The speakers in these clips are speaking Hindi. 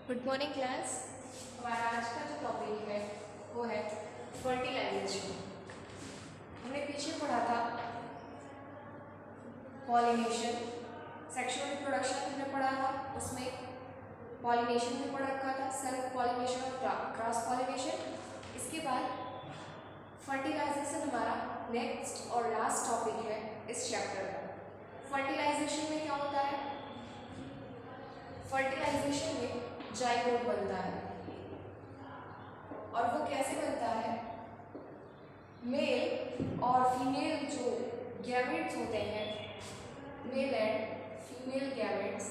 Good morning class. हमारा आज का जो टॉपिक है वो है फर्टिलाइजेशन। हमने पीछे पढ़ा था पॉलिनेशन, सेक्सुअल रिप्रोडक्शन हमने पढ़ा था, उसमें पॉलिनेशन भी पढ़ रखा था, सेल्फ पॉलिनेशन और क्रॉस पॉलिनेशन। इसके बाद फर्टिलाइजेशन हमारा नेक्स्ट और लास्ट टॉपिक है इस चैप्टर का। फर्टिलाइजेशन में क्या होता है? फर्टिलाइजेशन में जाइगोट बनता है और वो कैसे बनता है? मेल और फीमेल जो गैमेट्स होते हैं, मेल एंड फीमेल गैमेट्स,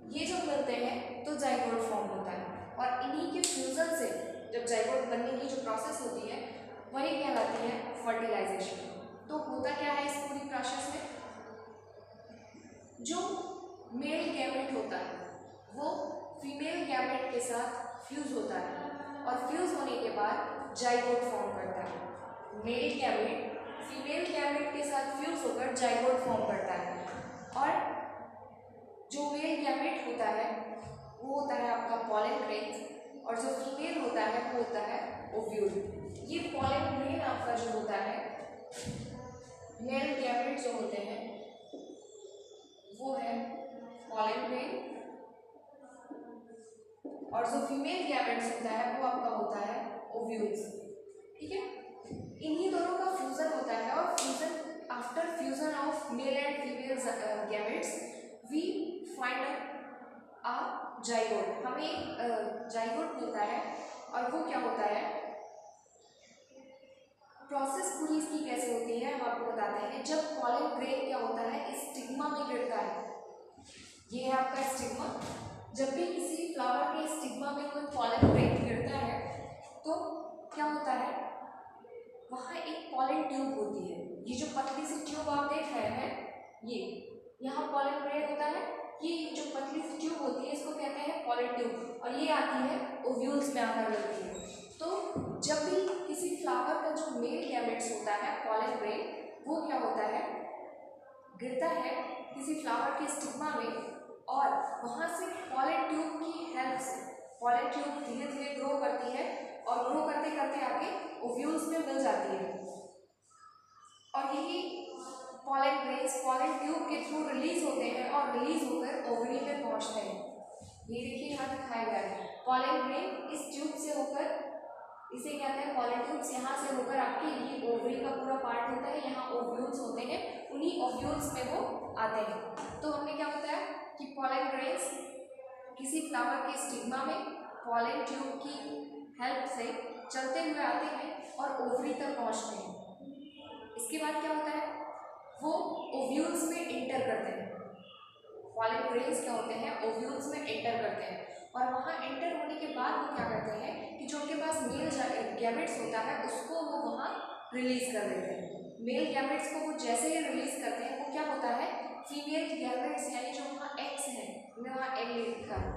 ये जब मिलते हैं तो जाइगोट फॉर्म होता है और इन्हीं के फ्यूजन से जब जाइगोट बनने की जो प्रोसेस होती है वही कहलाती है फर्टिलाइजेशन। तो होता क्या है इस पूरी प्रोसेस में? जो मेल गैमेट होता है वो फीमेल गैमेट के साथ फ्यूज होता है और फ्यूज होने के बाद जाइगोट फॉर्म करता है। मेल गैमेट फीमेल गैमेट के साथ फ्यूज होकर जाइगोट फॉर्म करता है और जो मेल गैमेट होता है वो होता है आपका पॉलन ग्रेन और जो फीमेल होता है वो होता है ओव्यूल। ये पॉलन ग्रेन आपका जो होता है, मेल गैमेट जो होते हैं वो है पॉलन ग्रेन और जो फीमेल गैमेट्स होता है वो आपका होता है ओव्यूल्स। ठीक है, इन्हीं दोनों का फ्यूजन होता है और fusion after fusion of male and female gametes we find a zygote. हमें जाइगोट मिलता है और वो क्या होता है? प्रोसेस पूरी इसकी कैसे होती है हम आपको बताते हैं। जब पॉलन ग्रेन क्या होता है, स्टिग्मा में गिरता है, ये है आपका स्टिग्मा। जब भी किसी फ्लावर के स्टिग्मा में कोई पॉलन ग्रेन गिरता है तो क्या होता है? वहाँ एक पॉलन ट्यूब होती है। ये जो पतली सी ट्यूब आप देख रहे हैं, ये यहाँ पॉलन ग्रेन होता है। ये जो पतली सी ट्यूब होती है इसको कहते हैं पॉलन ट्यूब और ये आती है ओव्यूल्स में आकर मिलती है। तो जब भी किसी फ्लावर का जो मेल गैमेट्स होता है पॉलन ग्रेन, वो क्या होता है? गिरता है किसी फ्लावर के स्टिग्मा में और वहाँ से पॉलन ट्यूब की हेल्प से पॉलन ट्यूब धीरे धीरे ग्रो करती है और ग्रो करते करते आगे ओव्यूल्स में मिल जाती है और यही पॉलन ग्रेन्स पॉलन ट्यूब के थ्रू रिलीज होते हैं और रिलीज होकर ओवरी में पहुंचते हैं। ये देखिए यहाँ दिखाया गया है, पॉलन ग्रेन इस ट्यूब से होकर, इसे कहते हैं पॉलन ट्यूब्स, यहाँ से होकर आपके ये ओवरी का पूरा पार्ट होता है, यहाँ ओव्यूल्स होते हैं, उन्हीं ओव्यूल्स में वो आते हैं। तो हमने क्या बताया कि पॉलन ग्रेन्स किसी फ्लावर के स्टिग्मा में पॉलन ट्यूब की हेल्प से चलते हुए आते हैं और ओवरी तक पहुँचते हैं। इसके बाद क्या होता है? वो ओव्यूल्स में एंटर करते हैं। पॉलन ग्रेन्स क्या होते हैं? ओव्यूल्स में एंटर करते हैं और वहाँ एंटर होने के बाद वो क्या करते हैं कि जो उनके पास मेल गैमेट्स होता है उसको वो वहाँ रिलीज कर देते हैं। मेल गैमेट्स को वो जैसे ही रिलीज करते हैं वो क्या होता है? फीमेल गैमेट्स यानी जो वहाँ एक्स है, मैं वहाँ एल लिखा है,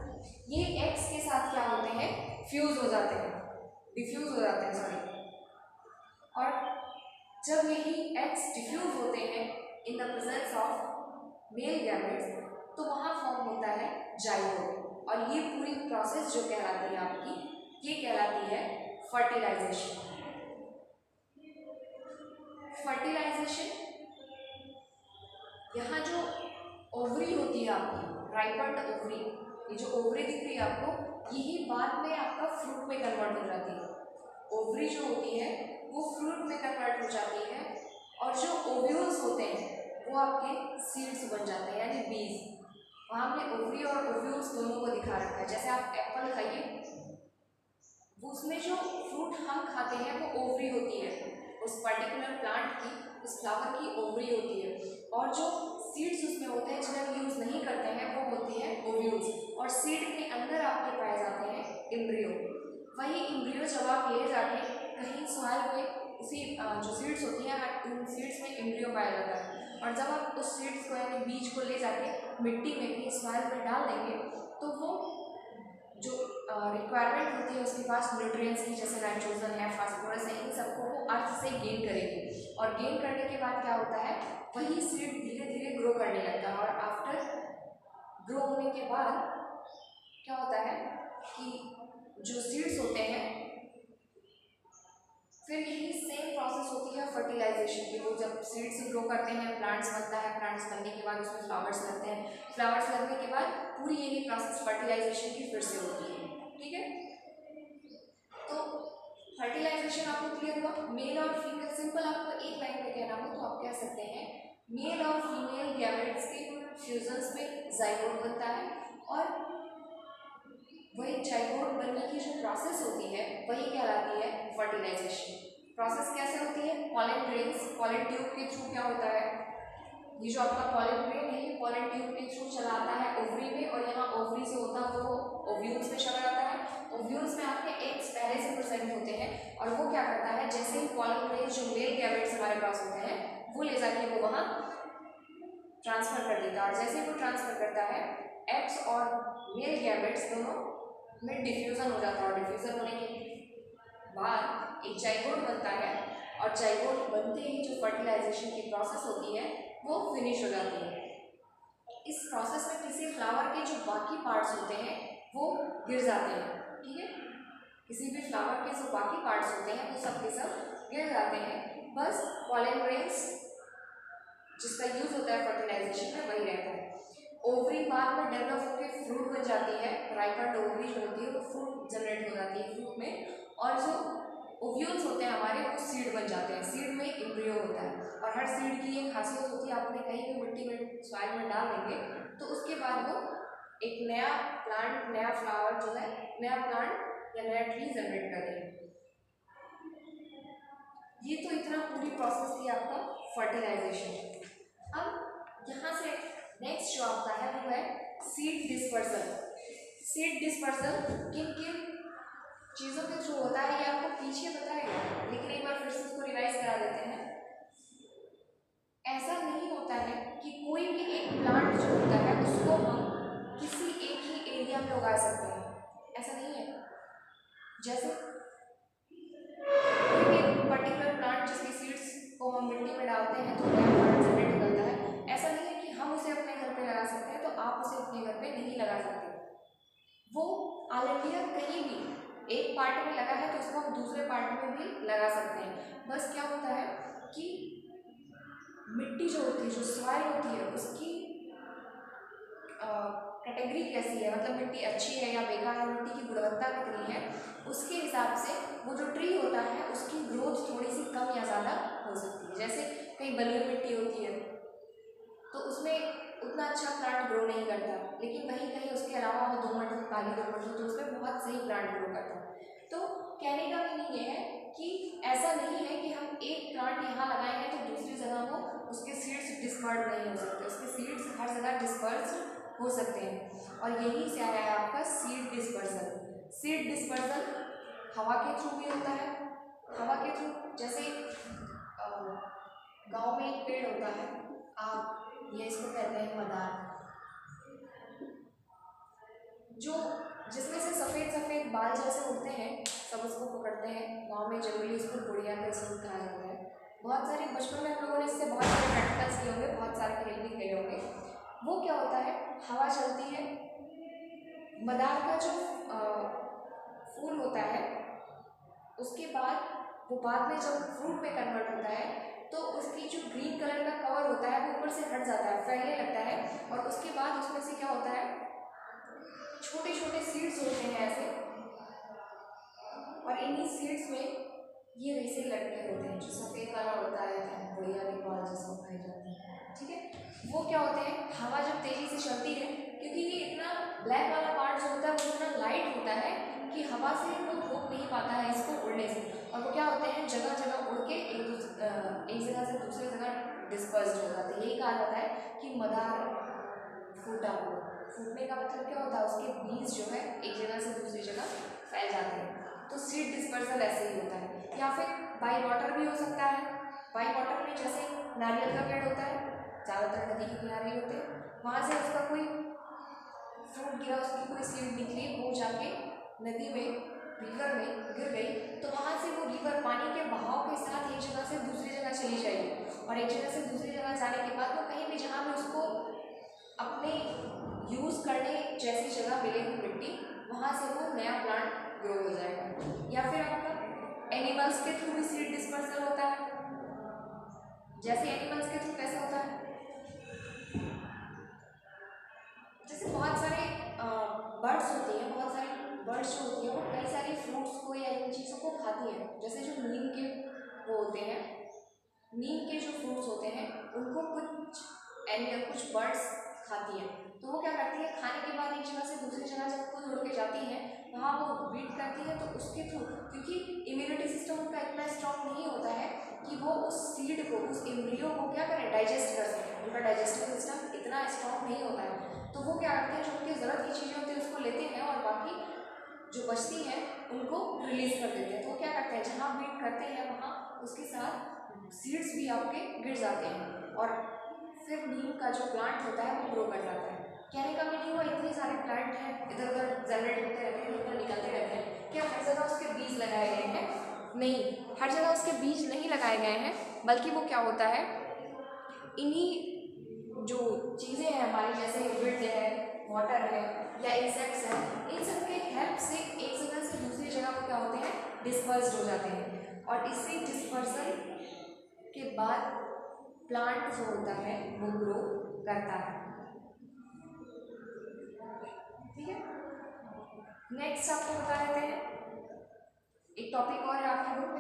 ये एक्स के साथ क्या होते हैं? फ्यूज हो जाते हैं, डिफ्यूज हो जाते हैं, सॉरी। और जब यही एक्स डिफ्यूज होते हैं in the presence of male gametes तो वहाँ फॉर्म होता है जाइगोट और ये पूरी प्रोसेस जो कहलाती है आपकी, ये कहलाती है फर्टिलाइजेशन। फर्टिलाइजेशन, यहाँ जो ओवरी होती है आपकी, राइपेंड ओवरी, ये जो ओवरी दिख रही है आपको, यही बाद में आपका फ्रूट में कन्वर्ट हो जाती है। ओवरी जो होती है वो फ्रूट में कन्वर्ट हो जाती है और जो ओव्यूल्स होते हैं वो आपके सीड्स बन जाते हैं यानी बीज। वहाँ हमने ओवरी और ओव्यूल्स दोनों को दिखा रखा है। जैसे आप एप्पल खाइए, उसमें जो फ्रूट हम खाते हैं वो ओवरी होती है, उस पर्टिकुलर प्लांट की, उस फ्लावर की ओवरी होती है और जो सीड्स उसमें होते हैं जिन्हें हम यूज़ नहीं करते हैं वो होती है ओव्यूल्स और सीड के अंदर आपके पाए जाते हैं एम्ब्रियो। वही एम्ब्रियो जब आप ले जाके कहीं सॉइल में उसी जो सीड्स होती हैं उन सीड्स में एम्ब्रियो पाया जाता है और जब आप उस सीड्स को यानी बीज को ले जाके मिट्टी में कहीं सॉइल में डाल देंगे तो वो जो रिक्वायरमेंट होती है उसके पास न्यूट्रिएंट्स की, जैसे नाइट्रोजन है, फास्फोरस है, इन सबको वो अर्थ से गेन करेगी और गेन करने के बाद क्या होता है, वही सीड धीरे धीरे ग्रो करने लगता है और आफ्टर ग्रो होने के बाद क्या होता है कि जो सीड्स होते हैं फिर यही सेम प्रोसेस होती है फर्टिलाइजेशन की। वो जब सीड्स ग्रो करते हैं, प्लांट्स बनता है, प्लांट्स बनने के बाद उसमें फ्लावर्स लगते हैं, फ्लावर्स लगने के बाद पूरी यही प्रोसेस फर्टिलाइजेशन की फिर से होती है। ठीक है, तो फर्टिलाइजेशन आपको क्लियर हुआ। मेल और फीमेल, सिंपल आपको एक लाइन में कहना हो तो आप कह सकते हैं मेल और फीमेल गैमेट्स के फ्यूजन्स में जाइगोट बनता है और वही जाइगोट बनने की जो प्रोसेस होती है वही कहलाती है फर्टिलाइजेशन। प्रोसेस कैसे होती है, पॉलन ग्रेन्स, पॉलन ट्यूब के थ्रू क्या होता है, ये जो आपका पॉलन ग्रेन है ये पॉलन ट्यूब के थ्रू चला आता है ओवरी में और यहाँ ओवरी से होता हुआ वो ओव्यूल्स में चला जाता है। ओव्यूल्स में आपके एग्स पहले से प्रेजेंट होते हैं और वो क्या करता है, जैसे ही पॉलन ग्रेन जो मेल गैमेट्स हमारे पास होते हैं वो ले जाके वो वहाँ ट्रांसफर कर देता है और जैसे वो ट्रांसफर करता है एक्स और मेल गैमेट्स दोनों में डिफ्यूजन हो जाता है और डिफ्यूजन होने के बाद एक जाइगोट बनता है और जाइगोट बनते ही जो फर्टिलाइजेशन की प्रोसेस होती है वो फिनिश हो जाती है। इस प्रोसेस में किसी फ्लावर के जो बाकी पार्ट्स होते हैं वो गिर जाते हैं। ठीक है, किसी भी फ्लावर के जो बाकी पार्ट्स होते हैं वो सब के सब गिर जाते हैं, बस पॉलन ग्रेन्स जिसका यूज होता है फर्टिलाइजेशन में वही रहता है। ओवरी बाद में डेवलप होकर फ्रूट बन जाती है, राइपेंड ओवरी जो होती है वो फ्रूट जनरेट हो जाती है फ्रूट में और जो ओव्यूल्स होते हैं हमारे वो सीड बन जाते हैं, सीड में एम्ब्रियो होता है और हर सीड की एक खासियत होती है, आपने कहीं भी मिट्टी में सॉइल में डाल देंगे तो उसके बाद वो एक नया प्लांट, नया फ्लावर जो है, नया प्लांट या नया ट्री जनरेट कर देंगे। ये तो इतना पूरी प्रोसेस थी आपका फर्टिलाइजेशन। अब यहाँ से नेक्स्ट जो आता है वो है सीड डिस्पर्सल। सीड डिस्पर्सल किन किन चीज़ों के थ्रू होता है ये आपको पीछे बताएगा, लेकिन एक बार फिर से इसको रिवाइज करा देते हैं। ऐसा नहीं होता है कि कोई भी एक प्लांट जो होता है उसको हम किसी एक ही एरिया में उगा सकते हैं, ऐसा नहीं है। जैसे कोई भी एक पर्टिकुलर प्लांट जिसकी सीड्स को हम मिट्टी में डालते हैं तो नया प्लांट जनरेट निकलता है, ऐसा नहीं है कि हम उसे अपने घर पे लगा सकते हैं तो आप उसे अपने घर पे नहीं लगा सकते। वो ऑल इंडिया कहीं भी एक पार्ट में लगा है तो उसको हम दूसरे पार्ट में भी लगा सकते हैं। बस क्या होता है कि मिट्टी जो होती है, जो सॉइल होती है उसकी कैटेगरी कैसी है, मतलब मिट्टी अच्छी है या बेकार है, मिट्टी की गुणवत्ता कितनी है, उसके हिसाब से वो जो ट्री होता है उसकी ग्रोथ थोड़ी सी कम या ज़्यादा हो सकती है। जैसे कहीं बलुई मिट्टी होती है तो उसमें उतना अच्छा प्लांट ग्रो नहीं करता, लेकिन वहीं कहीं उसके अलावा वो दोमट काली दोमट हो तो उसमें बहुत सही प्लांट ग्रो करता है। तो कहने का मीनिंग ये है कि ऐसा नहीं है कि हम एक प्लांट यहाँ लगाए हैं तो दूसरी जगह वो उसके सीड्स डिस्पर्ड नहीं हो सकते, उसके सीड्स हर जगह डिस्पर्स हो सकते हैं और यही से आया है आपका सीड डिस्पर्सल। सीड डिस्पर्सल हवा के थ्रू भी होता है, हवा के थ्रू जैसे गांव में एक पेड़ होता है, आप ये इसको कहते हैं मदार, जो जिसमें से सफ़ेद सफ़ेद बाल जैसे उड़ते हैं, सब उसको पकड़ते हैं। गांव में जनरली उसको बुढ़िया का सूट कहा जाता है। बहुत सारे बचपन में हम लोगों ने इससे बहुत सारे प्रैक्टिकल्स किए होंगे, बहुत सारे खेल भी खेले होंगे। वो क्या होता है, हवा चलती है, मदार का जो फूल होता है उसके बाद वो बाद में जब फ्रूट में कन्वर्ट होता है तो उसकी जो ग्रीन कलर का कवर होता है वो ऊपर से हट जाता है, फैलने लगता है और उसके बाद उसमें से क्या होता है, छोटे छोटे सीड्स होते हैं ऐसे, और इन्हीं सीड्स में ये वैसे लटके होते हैं जो सफ़ेद वाला होता है बुढ़िया के बाल जिसको खाई जाती है। ठीक है, वो क्या होते हैं, हवा जब तेज़ी से चलती है, क्योंकि ये इतना ब्लैक वाला पार्ट जो होता है वो इतना लाइट होता है कि हवा से वो रोक नहीं पाता है इसको उड़ने से, और वो क्या होते हैं जगह जगह उड़ के एक जगह से दूसरी जगह डिस्पर्स्ड हो जाते हैं। यही कहा जाता है कि मदार फूटा हुआ। फूटने का मतलब क्या होता है, उसके बीज जो है एक जगह से दूसरी जगह फैल जाते हैं। तो सीड डिस्पर्सल ऐसे ही होता है। या फिर बाई वाटर भी हो सकता है। बाई वाटर में जैसे नारियल का पेड़ होता है, ज़्यादातर नदी के किनारे होते हैं, वहाँ से उसका कोई फ्रूट गिरा, उसकी कोई सीड निकली, वो जाके नदी में, रिवर में गिर गई तो वहाँ से वो रिवर पानी के बहाव के साथ एक जगह से दूसरी जगह चली जाएगी और एक जगह से दूसरी जगह जाने के बाद वो कहीं भी जहाँ पे उसको अपने यूज़ करने जैसी जगह मिलेगी मिट्टी, वहाँ से वो नया प्लांट ग्रो हो जाएगा। या फिर आपका एनिमल्स के थ्रू भी सीड डिस्पर्सल होता है। जैसे एनिमल्स के थ्रू कैसे होता है, जैसे बहुत सारे बर्ड्स होती हैं, बहुत सारी बर्ड्स जो होती हैं वो कई सारी फ्रूट्स को या इन चीज़ों को खाती हैं। जैसे जो नीम के वो होते हैं, नीम के जो फ्रूट्स होते हैं उनको कुछ बर्ड्स खाती हैं। तो वो क्या करती है, खाने के बाद एक जगह से दूसरी जगह जब खुद उड़ के जाती हैं वहाँ वो बीट करती है, तो उसके थ्रू, क्योंकि इम्यूनिटी सिस्टम उनका इतना स्ट्रॉन्ग नहीं होता है कि वो उस सीड को, उस एम्ब्रियो को क्या करें, डाइजेस्ट कर सकें। उनका डाइजेस्टिव सिस्टम इतना स्ट्रॉन्ग नहीं होता है। तो वो क्या करते हैं, जो उनकी ज़रूरत की चीज़ें होती है उसको लेते हैं और बाकी जो बचती हैं उनको रिलीज कर देते हैं। तो वो क्या करते हैं, जहाँ बीट करते हैं वहाँ उसके साथ सीड्स भी आपके गिर जाते हैं और फिर नीम का जो प्लांट होता है वो ग्रो कर जाता है। कहने का मीनिंग हुआ, इतने सारे प्लांट हैं, इधर उधर जनरेट होते रहते हैं, इधर उधर निकलते रहते हैं, क्या हर जगह उसके बीज लगाए गए हैं? नहीं, हर जगह उसके बीज नहीं लगाए गए हैं, बल्कि वो क्या होता है, इन्हीं जो चीज़ें हैं हमारी, जैसे विंड है, वाटर है या इंसेक्ट्स हैं, इन सब के हेल्प से एक जगह से दूसरी जगह वो क्या होते हैं, डिस्पर्स्ड हो जाते हैं। और इसी डिस्पर्सल के बाद प्लांट जो होता है वो ग्रो करता है। ठीक है, नेक्स्ट आपको बता देते हैं, एक टॉपिक और है आपके बुक में,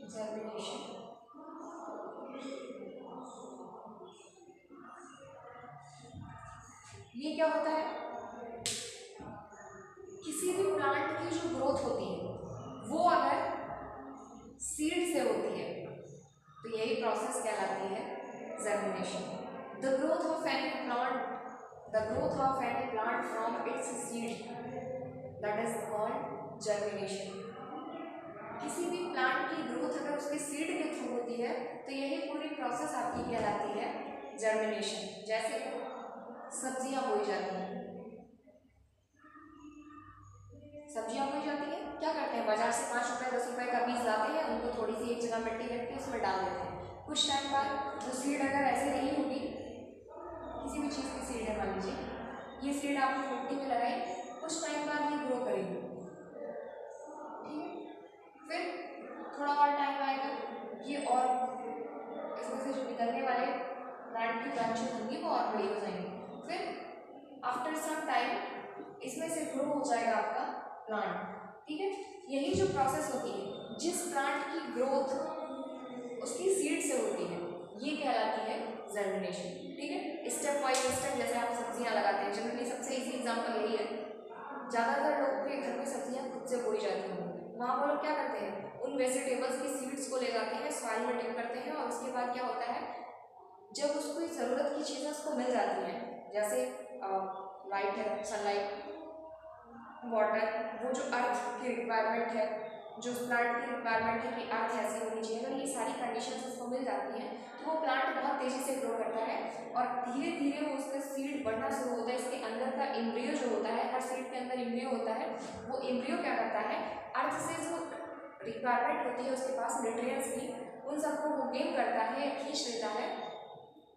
जर्मिनेशन। ये क्या होता है, किसी भी प्लांट की जो ग्रोथ होती है वो अगर सीड से होती है तो यही प्रोसेस कहलाती है germination. The growth of any plant from its seed, that is called germination. किसी भी प्लांट की ग्रोथ अगर उसके सीड के थ्रू होती है तो यही पूरी प्रोसेस आपकी कहलाती है जर्मिनेशन। जैसे सब्जियां बोई जाती हैं, क्या करते हैं, बाजार से 5 रुपये 10 रुपये का बीज लाते हैं, उनको थोड़ी सी एक जगह मिट्टी रख के उसमें डाल देते हैं। कुछ टाइम बाद वो सीड अगर ऐसे नहीं होगी, किसी भी चीज़ की सीड है, मान लीजिए ये सीड आपने मिट्टी में लगाई, कुछ टाइम बाद ये ग्रो करेगी, ठीक है, फिर थोड़ा और टाइम आएगा, ये और इसमें से जो निकलने वाले प्लांट की ब्रांचेस होंगी वो और बड़ी हो जाएंगी, फिर आफ्टर सम टाइम इसमें से ग्रो हो जाएगा आपका प्लांट। ठीक है, यही जो प्रोसेस होती है, जिस प्लांट की ग्रोथ उसकी सीड से होती है, ये कहलाती है जर्मिनेशन। ठीक है, स्टेप बाय स्टेप, जैसे आप सब्जियां लगाते हैं, जनरली सबसे इजी एग्जांपल यही है, ज़्यादातर लोगों के घर में सब्जियां खुद से बोई जाती हैं, वहाँ वो लोग क्या करते हैं, उन वेजिटेबल्स की सीड्स को ले जाते हैं, सॉइल में डिप करते हैं और उसके बाद क्या होता है, जब उसको ज़रूरत की चीज़ें उसको मिल जाती हैं, जैसे लाइट है, सनलाइट, वाटर, वो जो अर्थ की रिक्वायरमेंट है, जो प्लांट की रिक्वायरमेंट है कि अर्थ ऐसी होनी चाहिए, अगर ये सारी कंडीशंस उसको मिल जाती हैं तो वो प्लांट बहुत तेज़ी से ग्रो करता है और धीरे धीरे वो उसका सीड बढ़ना शुरू होता है। इसके अंदर का एम्ब्रियो जो होता है, हर सीड के अंदर एम्ब्रियो होता है, वो एम्ब्रियो क्या करता है, अर्थ से जो रिक्वायरमेंट होती है उसके पास न्यूट्रिएंट्स की, उन सबको वो गेन करता है, खींच लेता है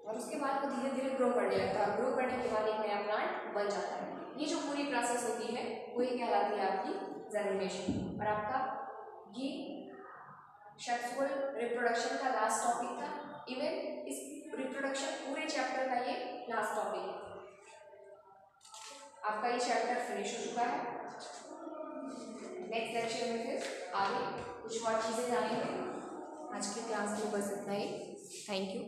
और उसके बाद वो धीरे धीरे ग्रो करने लगता है और ग्रो करने के बाद एक नया प्लांट बन जाता है। ये जो पूरी प्रोसेस होती है वही कहलाती है आपकी जर्मिनेशन। और आपका ये सेक्सुअल रिप्रोडक्शन का लास्ट टॉपिक था, इवन इस रिप्रोडक्शन पूरे चैप्टर का ये लास्ट टॉपिक है। आपका ये चैप्टर फिनिश हो चुका है। नेक्स्ट लेक्चर में फिर आगे कुछ और चीज़ें जानेंगे। आज की क्लास में बस इतना ही। Thank you.